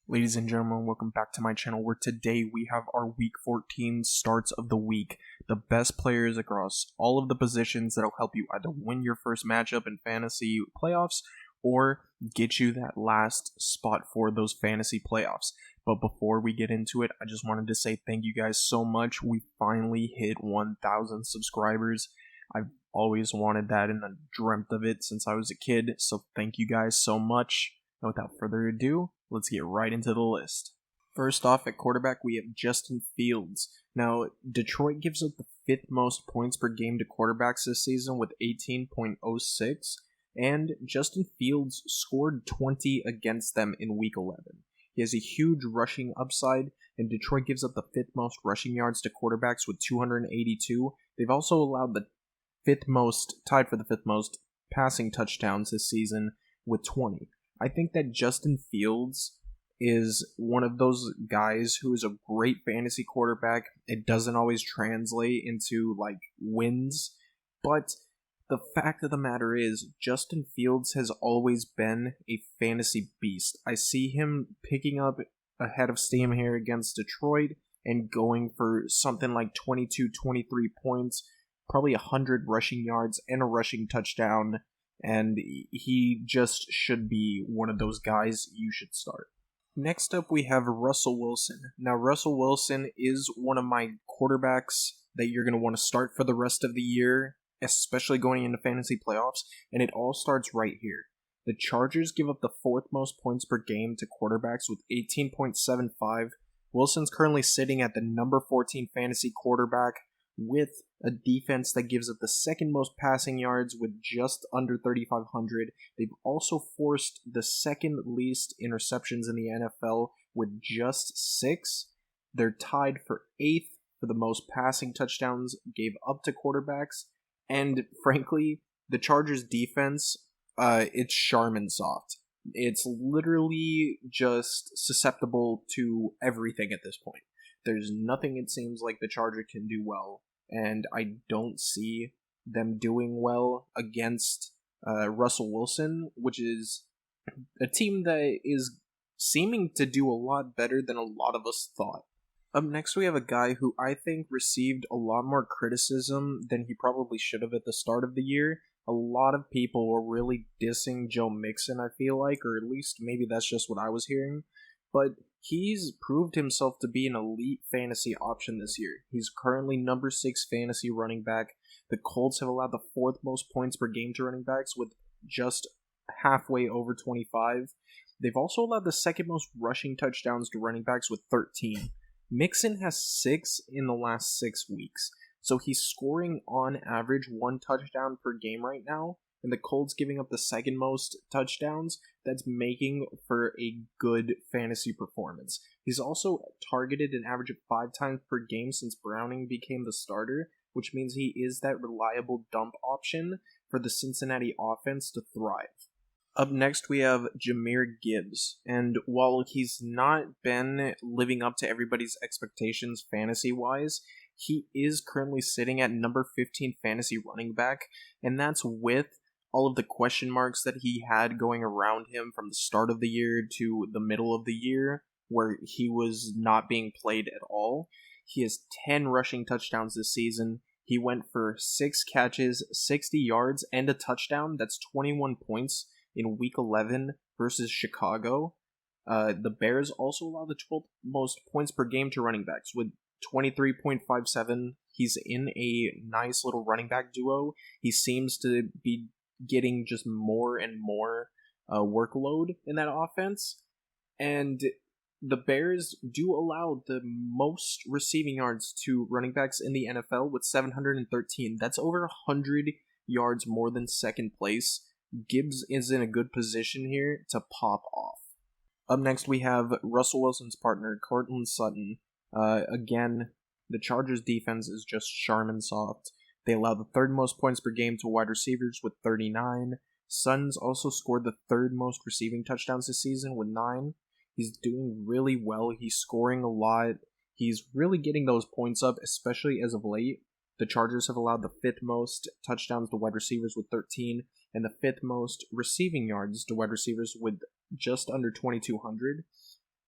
Ladies and gentlemen, welcome back to my channel where today we have our week 14 starts of the week. The best players across all of the positions that'll help you either win your first matchup in fantasy playoffs or get you that last spot for those fantasy playoffs. But before we get into it, I just wanted to say thank you guys so much. We finally hit 1,000 subscribers. I've always wanted that and I dreamt of it since I was a kid, so thank you guys so much. And without further ado, let's get right into the list. First off, at quarterback, we have Justin Fields. Now, Detroit gives up the fifth most points per game to quarterbacks this season with 18.06, and Justin Fields scored 20 against them in Week 11. He has a huge rushing upside, and Detroit gives up the fifth most rushing yards to quarterbacks with 282. They've also allowed the tied for the fifth most passing touchdowns this season with 20. I think that Justin Fields is one of those guys who is a great fantasy quarterback. It doesn't always translate into wins, but the fact of the matter is Justin Fields has always been a fantasy beast. I see him picking up a head of steam here against Detroit and going for something like 22, 23 points, probably 100 rushing yards and a rushing touchdown. And he just should be one of those guys you should start. Next up, we have Russell Wilson. Now, Russell Wilson is one of my quarterbacks that you're going to want to start for the rest of the year, especially going into fantasy playoffs, and it all starts right here. The Chargers give up the fourth most points per game to quarterbacks with 18.75. Wilson's currently sitting at the number 14 fantasy quarterback with a defense that gives up the second most passing yards with just under 3,500. They've also forced the second least interceptions in the NFL with just 6. They're tied for 8th for the most passing touchdowns gave up to quarterbacks. And frankly, the Chargers defense, it's Charmin soft. It's literally just susceptible to everything at this point. There's nothing it seems like the Chargers can do well, and I don't see them doing well against Russell Wilson, which is a team that is seeming to do a lot better than a lot of us thought. Up next, we have a guy who I think received a lot more criticism than he probably should have at the start of the year. A lot of people were really dissing Joe Mixon, I feel like, or at least maybe that's just what I was hearing. But he's proved himself to be an elite fantasy option this year. He's currently number 6 fantasy running back. The Colts have allowed the 4th most points per game to running backs with just halfway over 25. They've also allowed the second most rushing touchdowns to running backs with 13. Mixon has 6 in the last 6 weeks, so he's scoring on average 1 touchdown per game right now, and the Colts giving up the second most touchdowns. That's making for a good fantasy performance. He's also targeted an average of 5 times per game since Browning became the starter, which means he is that reliable dump option for the Cincinnati offense to thrive. Up next, we have Jahmyr Gibbs, and while he's not been living up to everybody's expectations fantasy-wise, he is currently sitting at number 15 fantasy running back, and that's with all of the question marks that he had going around him from the start of the year to the middle of the year, where he was not being played at all. He has 10 rushing touchdowns this season. He went for 6 catches, 60 yards, and a touchdown. That's 21 points in Week 11 versus Chicago. The Bears also allow the 12th most points per game to running backs with 23.57. He's in a nice little running back duo. He seems to be getting just more and more workload in that offense. And the Bears do allow the most receiving yards to running backs in the NFL with 713. That's over 100 yards more than second place. Gibbs is in a good position here to pop off. Up next, we have Russell Wilson's partner, Courtland Sutton. Again, the Chargers defense is just Charmin soft. They allow the 3rd most points per game to wide receivers with 39. Sutton's also scored the 3rd most receiving touchdowns this season with 9. He's doing really well. He's scoring a lot. He's really getting those points up, especially as of late. The Chargers have allowed the 5th most touchdowns to wide receivers with 13, and the 5th most receiving yards to wide receivers with just under 2,200.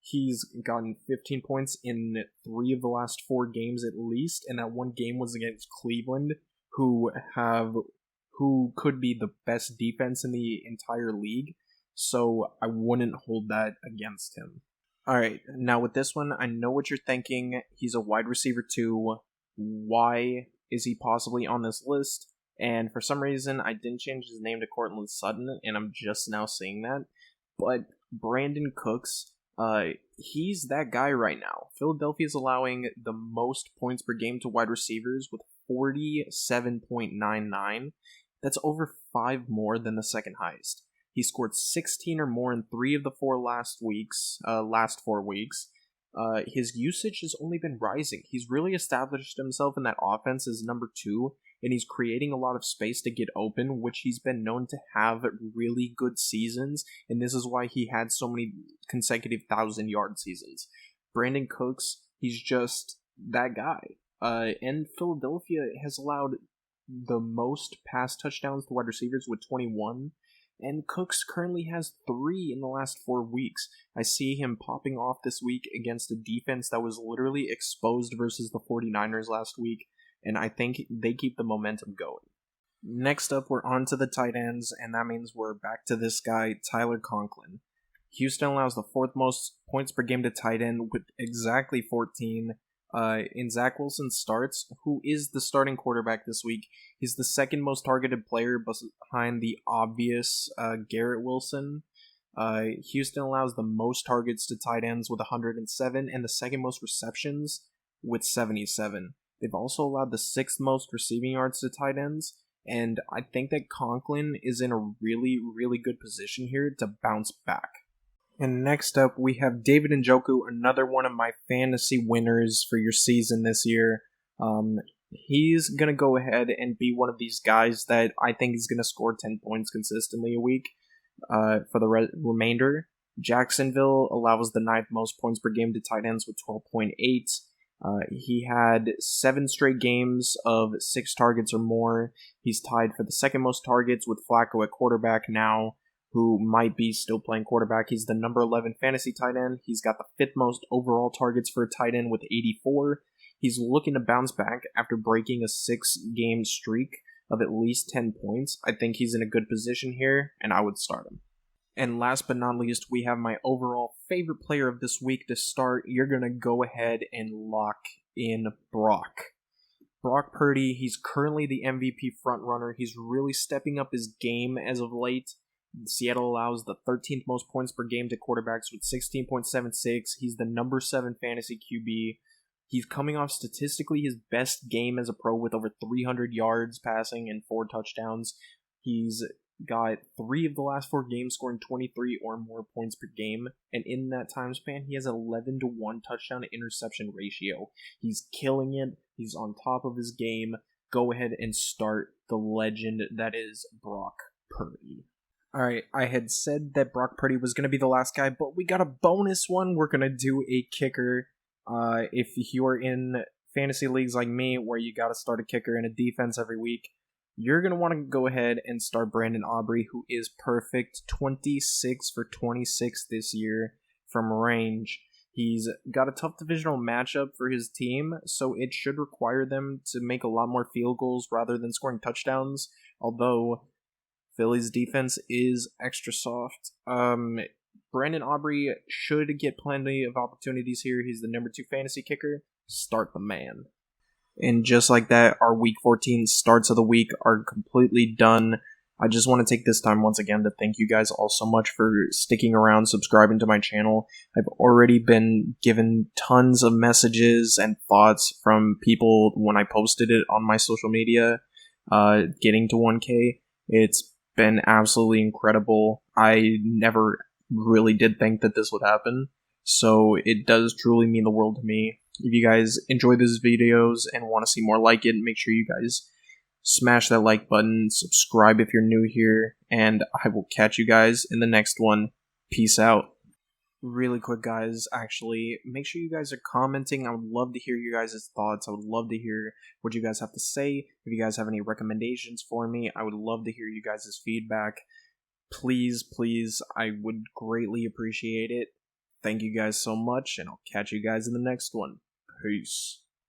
He's gotten 15 points in 3 of the last 4 games at least, and that one game was against Cleveland, who could be the best defense in the entire league, so I wouldn't hold that against him. Alright, now with this one, I know what you're thinking. He's a wide receiver too. Why is he possibly on this list? And for some reason, I didn't change his name to Courtland Sutton, and I'm just now seeing that. But Brandin Cooks, he's that guy right now. Philadelphia is allowing the most points per game to wide receivers with 47.99. That's over 5 more than the second highest. He scored 16 or more in 3 of the last 4 weeks. His usage has only been rising. He's really established himself in that offense as number 2, and he's creating a lot of space to get open, which he's been known to have really good seasons, and this is why he had so many consecutive 1,000-yard seasons. Brandin Cooks, he's just that guy. And Philadelphia has allowed the most pass touchdowns to wide receivers with 21, and Cooks currently has 3 in the last 4 weeks. I see him popping off this week against a defense that was literally exposed versus the 49ers last week, and I think they keep the momentum going. Next up, we're on to the tight ends, and that means we're back to this guy, Tyler Conklin. Houston allows the 4th most points per game to tight end with exactly 14. In Zach Wilson starts, who is the starting quarterback this week, he's the 2nd most targeted player behind the obvious Garrett Wilson. Houston allows the most targets to tight ends with 107 and the 2nd most receptions with 77. They've also allowed the 6th most receiving yards to tight ends, and I think that Conklin is in a really, really good position here to bounce back. And next up, we have David Njoku, another one of my fantasy winners for your season this year. He's going to go ahead and be one of these guys that I think is going to score 10 points consistently a week for the remainder. Jacksonville allows the 9th most points per game to tight ends with 12.8. He had 7 straight games of 6 targets or more. He's tied for the 2nd most targets with Flacco at quarterback now, who might be still playing quarterback. He's the number 11 fantasy tight end. He's got the 5th most overall targets for a tight end with 84. He's looking to bounce back after breaking a 6-game streak of at least 10 points. I think he's in a good position here, and I would start him. And last but not least, we have my overall favorite player of this week to start. You're going to go ahead and lock in Brock. Brock Purdy, he's currently the MVP frontrunner. He's really stepping up his game as of late. Seattle allows the 13th most points per game to quarterbacks with 16.76. He's the number 7 fantasy QB. He's coming off statistically his best game as a pro with over 300 yards passing and 4 touchdowns. He's got 3 of the last 4 games scoring 23 or more points per game, and in that time span, he has 11-to-1 touchdown to interception ratio. He's killing it. He's on top of his game. Go ahead and start the legend that is Brock Purdy. Alright, I had said that Brock Purdy was going to be the last guy, but we got a bonus one. We're going to do a kicker. If you're in fantasy leagues like me, where you got to start a kicker in a defense every week, you're going to want to go ahead and start Brandon Aubrey, who is perfect, 26 for 26 this year from range. He's got a tough divisional matchup for his team, so it should require them to make a lot more field goals rather than scoring touchdowns, although Philly's defense is extra soft. Brandon Aubrey should get plenty of opportunities here. He's the number 2 fantasy kicker. Start the man. And just like that, our Week 14 starts of the week are completely done. I just want to take this time once again to thank you guys all so much for sticking around, subscribing to my channel. I've already been given tons of messages and thoughts from people when I posted it on my social media, getting to 1K. It's been absolutely incredible. I never really did think that this would happen, so it does truly mean the world to me. If you guys enjoy these videos and want to see more like it, make sure you guys smash that like button, subscribe if you're new here, and I will catch you guys in the next one. Peace out. Really quick, guys, actually, make sure you guys are commenting. I would love to hear you guys' thoughts. I would love to hear what you guys have to say. If you guys have any recommendations for me, I would love to hear you guys' feedback. Please, I would greatly appreciate it. Thank you guys so much, and I'll catch you guys in the next one. Peace.